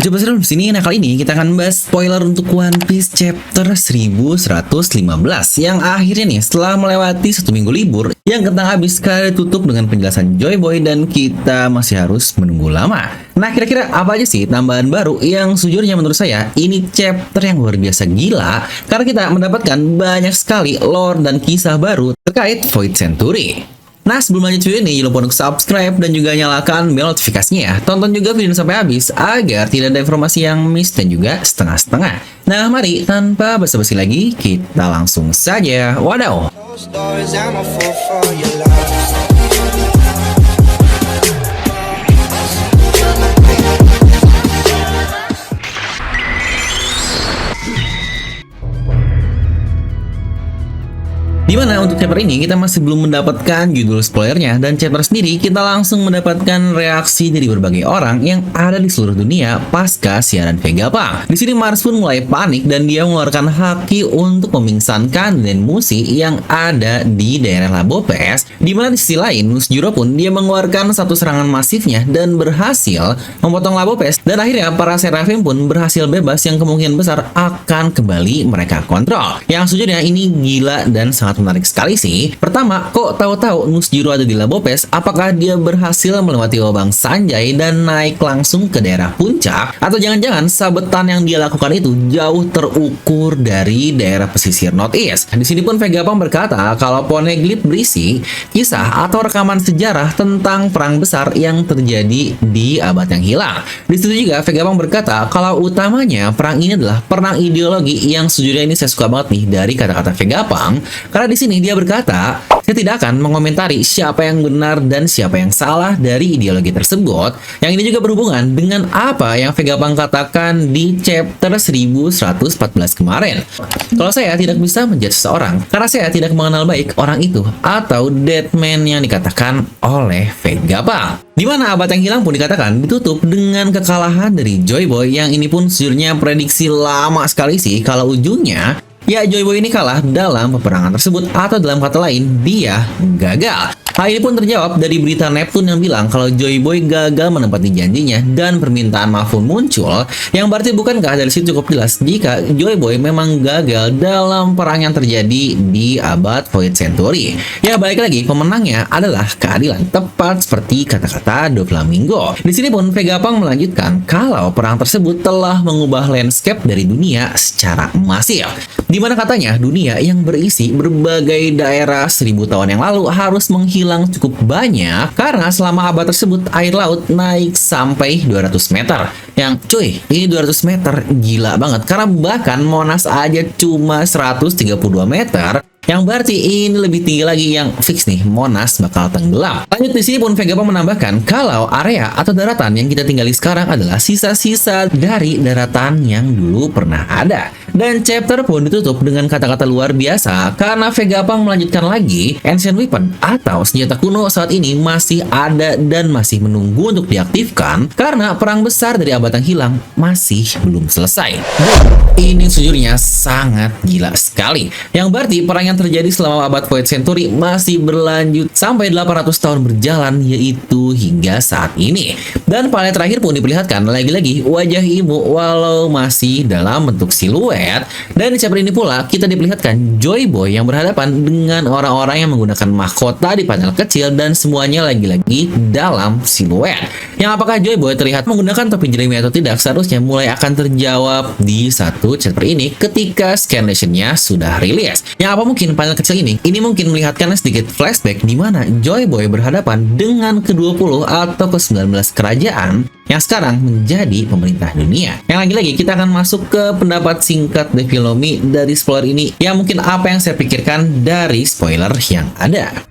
Coba seru di sini. Nah, kali ini kita akan bahas spoiler untuk One Piece chapter 1115 yang akhirnya nih setelah melewati 1 minggu libur yang kentang habis sekali tutup dengan penjelasan Joy Boy dan kita masih harus menunggu lama. Nah, kira-kira apa aja sih tambahan baru yang sejujurnya menurut saya ini chapter yang luar biasa gila karena kita mendapatkan banyak sekali lore dan kisah baru terkait Void Century. Nah, sebelum lanjut video ini, jangan lupa untuk subscribe dan juga nyalakan bel notifikasinya ya. Tonton juga video ini sampai habis agar tidak ada informasi yang miss dan juga setengah-setengah. Nah, mari tanpa basa-basi lagi, kita langsung saja. Wadaw! Dimana untuk chapter ini kita masih belum mendapatkan judul spoilernya dan chapter sendiri kita langsung mendapatkan reaksi dari berbagai orang yang ada di seluruh dunia pasca siaran Vegapunk. Di sini Mars pun mulai panik dan dia mengeluarkan haki untuk memingsankan dan Musi yang ada di daerah Labo PS. Dimana di sisi lain Nusjuro pun dia mengeluarkan satu serangan masifnya dan berhasil memotong Labo PS dan akhirnya para Seraphim pun berhasil bebas yang kemungkinan besar akan kembali mereka kontrol. Yang sejujurnya ini gila dan sangat menarik sekali sih. Pertama, kok tahu-tahu Nusjuro ada di Labo PS? Apakah dia berhasil melewati lubang Sanjay dan naik langsung ke daerah puncak? Atau jangan-jangan sabetan yang dia lakukan itu jauh terukur dari daerah pesisir Northeast? Di sini pun Vegapunk berkata kalau Poneglyph berisi kisah atau rekaman sejarah tentang perang besar yang terjadi di abad yang hilang. Di situ juga Vegapunk berkata kalau utamanya perang ini adalah perang ideologi yang sejujurnya ini saya suka banget nih dari kata-kata Vegapunk. Karena di sini dia berkata, saya tidak akan mengomentari siapa yang benar dan siapa yang salah dari ideologi tersebut. Yang ini juga berhubungan dengan apa yang Vegapunk katakan di chapter 1114 kemarin. Kalau saya tidak bisa menjudge seseorang, karena saya tidak mengenal baik orang itu atau Deadman yang dikatakan oleh Vegapunk. Di mana abad yang hilang pun dikatakan ditutup dengan kekalahan dari Joy Boy yang ini pun sejujurnya prediksi lama sekali sih kalau ujungnya ya, Joy Boy ini kalah dalam peperangan tersebut atau dalam kata lain, dia gagal. Hal ini pun terjawab dari berita Neptune yang bilang kalau Joy Boy gagal menepati janjinya dan permintaan maaf pun muncul, yang berarti bukankah dari situ cukup jelas jika Joy Boy memang gagal dalam perang yang terjadi di abad Void Century. Ya, balik lagi, pemenangnya adalah keadilan, tepat seperti kata-kata Doflamingo. Di sini pun Vegapunk melanjutkan kalau perang tersebut telah mengubah landscape dari dunia secara masif. Di mana katanya dunia yang berisi berbagai daerah 1000 tahun yang lalu harus menghilang cukup banyak karena selama abad tersebut air laut naik sampai 200 meter. Yang cuy, ini 200 meter gila banget karena bahkan Monas aja cuma 132 meter. Yang berarti ini lebih tinggi lagi yang fix nih Monas bakal tenggelam. Lanjut di sini pun Vegapunk menambahkan kalau area atau daratan yang kita tinggali sekarang adalah sisa-sisa dari daratan yang dulu pernah ada. Dan chapter pun ditutup dengan kata-kata luar biasa karena Vegapunk melanjutkan lagi Ancient Weapon atau senjata kuno saat ini masih ada dan masih menunggu untuk diaktifkan karena perang besar dari abad yang hilang masih belum selesai. Ini sejujurnya sangat gila sekali. Yang berarti perang yang terjadi selama abad Void Century masih berlanjut sampai 800 tahun berjalan, yaitu hingga saat ini. Dan paling terakhir pun diperlihatkan lagi-lagi wajah Imu walau masih dalam bentuk siluet. Dan di chapter ini pula kita diperlihatkan Joy Boy yang berhadapan dengan orang-orang yang menggunakan mahkota di panel kecil dan semuanya lagi-lagi dalam siluet. Yang apakah Joy Boy terlihat menggunakan topi Jeremy atau tidak seharusnya mulai akan terjawab di satu chapter ini ketika scanlationnya sudah rilis. Yang apa mungkin panel kecil ini mungkin melihatkan sedikit flashback di mana Joy Boy berhadapan dengan ke-20 atau ke-19 kerajaan yang sekarang menjadi pemerintah dunia. Yang lagi-lagi kita akan masuk ke pendapat singkat Devilomi dari spoiler ini yang mungkin apa yang saya pikirkan dari spoiler yang ada.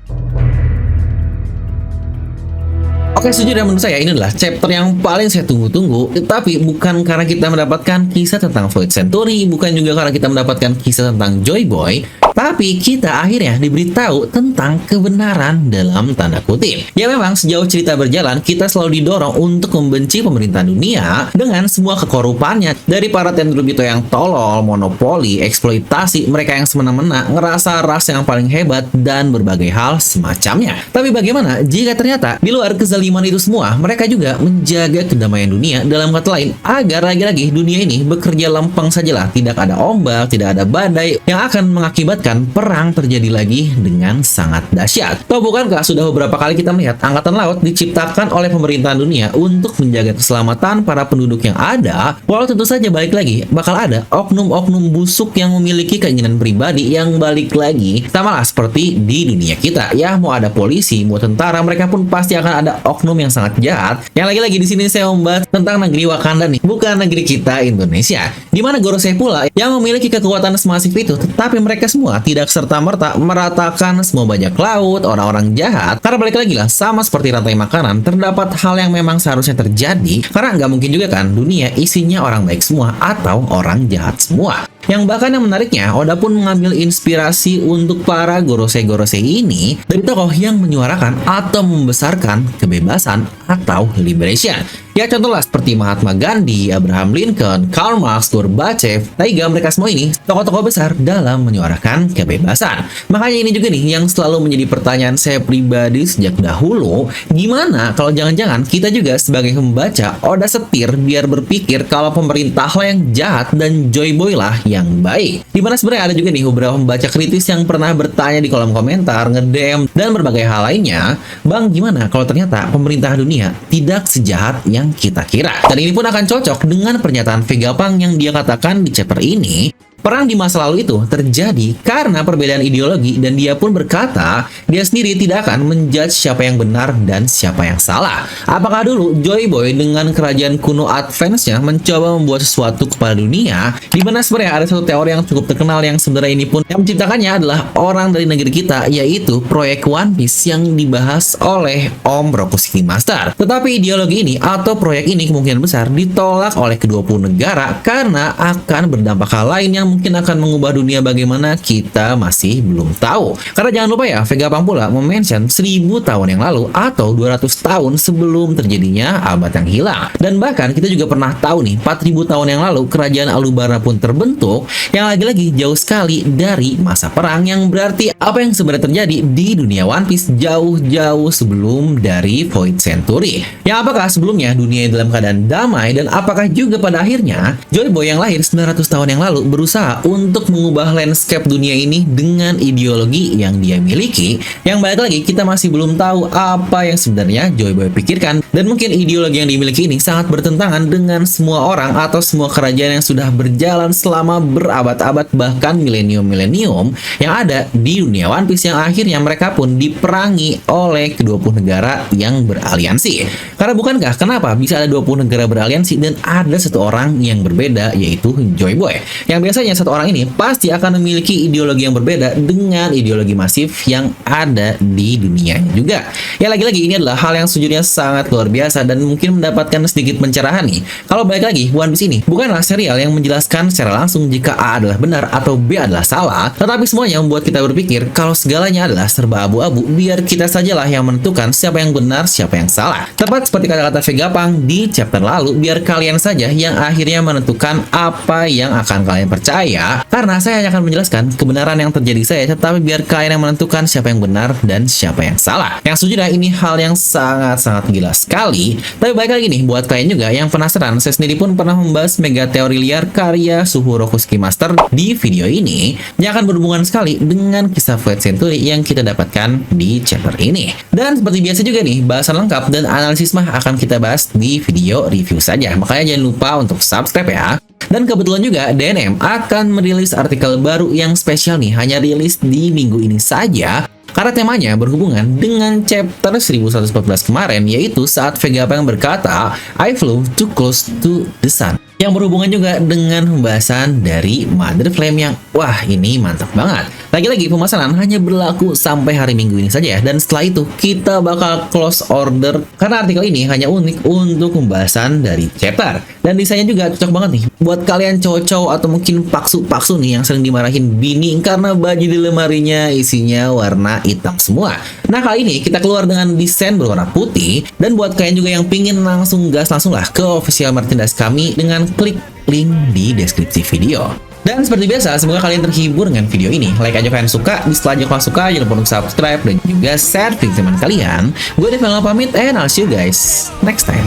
Oke, sejujurnya menurut saya ini adalah chapter yang paling saya tunggu-tunggu. Tapi bukan karena kita mendapatkan kisah tentang Void Century, bukan juga karena kita mendapatkan kisah tentang Joy Boy. tapi kita akhirnya diberitahu tentang kebenaran dalam tanda kutip. Ya memang sejauh cerita berjalan, kita selalu didorong untuk membenci pemerintah dunia dengan semua kekorupannya, dari para tenderbito yang tolol, monopoli, eksploitasi, mereka yang semena-mena, ngerasa ras yang paling hebat, dan berbagai hal semacamnya. Tapi bagaimana jika ternyata di luar kezaliman itu semua, mereka juga menjaga kedamaian dunia, dalam kata lain, agar lagi-lagi dunia ini bekerja lempeng sajalah, tidak ada ombak, tidak ada badai yang akan mengakibatkan perang terjadi lagi dengan sangat dahsyat. Tahu bukankah sudah beberapa kali kita melihat angkatan laut diciptakan oleh pemerintahan dunia untuk menjaga keselamatan para penduduk yang ada, walau tentu saja balik lagi bakal ada oknum-oknum busuk yang memiliki keinginan pribadi yang balik lagi sama lah seperti di dunia kita. Ya mau ada polisi, mau tentara, mereka pun pasti akan ada oknum yang sangat jahat. Yang lagi-lagi di sini saya membahas tentang negeri Wakanda nih, bukan negeri kita Indonesia, di mana Gorosei pula yang memiliki kekuatan semasif itu, tetapi mereka semua tidak serta-merta meratakan semua bajak laut, orang-orang jahat. Karena balik lagi lah, sama seperti rantai makanan, terdapat hal yang memang seharusnya terjadi, karena nggak mungkin juga kan dunia isinya orang baik semua atau orang jahat semua. Yang bahkan yang menariknya, Oda pun mengambil inspirasi untuk para Gorosei-Gorosei ini dari tokoh yang menyuarakan atau membesarkan kebebasan atau liberation. Ya contohlah seperti Mahatma Gandhi, Abraham Lincoln, Karl Marx, Gorbachev, Taiga, mereka semua ini tokoh-tokoh besar dalam menyuarakan kebebasan. Makanya ini juga nih yang selalu menjadi pertanyaan saya pribadi sejak dahulu, gimana kalau jangan-jangan kita juga sebagai pembaca Oda setir biar berpikir kalau pemerintah lah yang jahat dan Joy Boy lah yang baik. Dimana sebenarnya ada juga nih beberapa pembaca kritis yang pernah bertanya di kolom komentar, nge-DM, dan berbagai hal lainnya, Bang gimana kalau ternyata pemerintah dunia tidak sejahat yang kita kira? Dan ini pun akan cocok dengan pernyataan Vegapunk yang dia katakan di chapter ini. Perang di masa lalu itu terjadi karena perbedaan ideologi, dan dia pun berkata dia sendiri tidak akan menjudge siapa yang benar dan siapa yang salah. Apakah dulu Joy Boy dengan kerajaan kuno advance-nya mencoba membuat sesuatu kepada dunia, di mana sebenarnya ada satu teori yang cukup terkenal yang sebenarnya ini pun yang menciptakannya adalah orang dari negeri kita, yaitu proyek One Piece yang dibahas oleh Om Rokushiki Master. Tetapi ideologi ini atau proyek ini kemungkinan besar ditolak oleh kedua puluh negara karena akan berdampak hal lain yang mungkin akan mengubah dunia bagaimana kita masih belum tahu. Karena jangan lupa ya, Vegapunk pula mention 1000 tahun yang lalu atau 200 tahun sebelum terjadinya abad yang hilang. Dan bahkan kita juga pernah tahu nih, 4000 tahun yang lalu kerajaan Alubarna pun terbentuk, yang lagi-lagi jauh sekali dari masa perang, yang berarti apa yang sebenarnya terjadi di dunia One Piece jauh-jauh sebelum dari Void Century. Yang apakah sebelumnya dunia dalam keadaan damai, dan apakah juga pada akhirnya Joy Boy yang lahir 900 tahun yang lalu berusaha untuk mengubah landscape dunia ini dengan ideologi yang dia miliki, yang balik lagi kita masih belum tahu apa yang sebenarnya Joy Boy pikirkan. Dan mungkin ideologi yang dimiliki ini sangat bertentangan dengan semua orang atau semua kerajaan yang sudah berjalan selama berabad-abad bahkan milenium-milenium yang ada di dunia One Piece, yang akhirnya mereka pun diperangi oleh ke-20 negara yang beraliansi. Karena bukankah kenapa bisa ada 20 negara beraliansi dan ada satu orang yang berbeda, yaitu Joy Boy, yang biasanya satu orang ini pasti akan memiliki ideologi yang berbeda dengan ideologi masif yang ada di dunia juga. Ya lagi-lagi ini adalah hal yang sejujurnya sangat luar biasa dan mungkin mendapatkan sedikit pencerahan nih. Kalau balik lagi, One Piece ini bukanlah serial yang menjelaskan secara langsung jika A adalah benar atau B adalah salah, tetapi semuanya membuat kita berpikir kalau segalanya adalah serba abu-abu, biar kita sajalah yang menentukan siapa yang benar, siapa yang salah. Tepat seperti kata-kata Vegapunk di chapter lalu, biar kalian saja yang akhirnya menentukan apa yang akan kalian percaya, karena saya hanya akan menjelaskan kebenaran yang terjadi saya, tetapi biar kalian yang menentukan siapa yang benar dan siapa yang salah. Yang sejujurnya ini hal yang sangat-sangat gila sekali. Tapi baik lagi nih, buat kalian juga yang penasaran, saya sendiri pun pernah membahas mega teori liar karya Suhu Rokushiki Master di video ini, yang akan berhubungan sekali dengan kisah Void Century yang kita dapatkan di chapter ini. Dan seperti biasa juga nih, bahasan lengkap dan analisis mah akan kita bahas di video review saja. Makanya jangan lupa untuk subscribe ya. Dan kebetulan juga DNM akan merilis artikel baru yang spesial nih, hanya rilis di minggu ini saja, Karena temanya berhubungan dengan chapter 1114 kemarin, yaitu saat Vegapunk berkata, I flew too close to the sun. Yang berhubungan juga dengan pembahasan dari Mother Flame yang, wah ini mantap banget. Lagi-lagi pemasaran hanya berlaku sampai hari Minggu ini saja ya, dan setelah itu kita bakal close order karena artikel ini hanya unik untuk pembahasan dari chapter. Dan desainnya juga cocok banget nih buat kalian cowok-cowok atau mungkin paksu-paksu nih yang sering dimarahin bini karena baju di lemarinya isinya warna hitam semua. Nah kali ini kita keluar dengan desain berwarna putih, dan buat kalian juga yang pingin langsung gas langsung lah ke official merchandise kami dengan klik link di deskripsi video. Dan seperti biasa, semoga kalian terhibur dengan video ini. Like aja kalian suka, dislike aja kalau suka, jangan lupa untuk subscribe dan juga share ke teman kalian. Gue Devel pamit, and I'll see you guys next time.